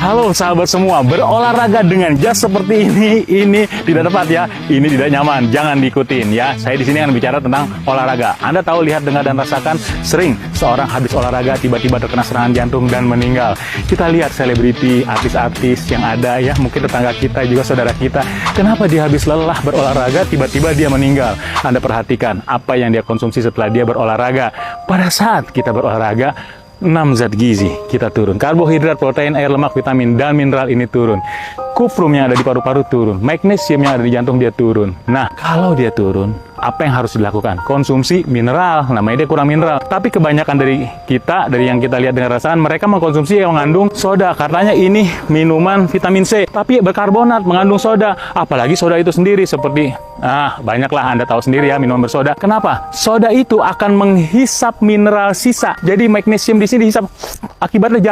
Halo sahabat semua, berolahraga dengan jas seperti ini tidak tepat ya, ini tidak nyaman, jangan diikutin ya. Saya di sini akan bicara tentang olahraga. Anda tahu, lihat, dengar, dan rasakan sering seorang habis olahraga tiba-tiba terkena serangan jantung dan meninggal. Kita lihat selebriti, artis-artis yang ada ya, mungkin tetangga kita juga saudara kita. Kenapa dia habis lelah berolahraga tiba-tiba dia meninggal? Anda perhatikan apa yang dia konsumsi setelah dia berolahraga. Pada saat kita berolahraga, 6 zat gizi kita turun. Karbohidrat, protein, air, lemak, vitamin, dan mineral ini turun. Kuprum yang ada di paru-paru turun. Magnesium yang ada di jantung dia turun. Nah, kalau dia turun, apa yang harus dilakukan? Konsumsi mineral. Namanya dia kurang mineral. Tapi kebanyakan dari kita, dari yang kita lihat dengan rasakan, mereka mengkonsumsi yang mengandung soda. Karenanya ini minuman vitamin C. Tapi berkarbonat, mengandung soda. Apalagi soda itu sendiri seperti banyaklah Anda tahu sendiri ya, minuman bersoda. Kenapa? Soda itu akan menghisap mineral sisa. Jadi magnesium di sini dihisap. Akibatnya jantung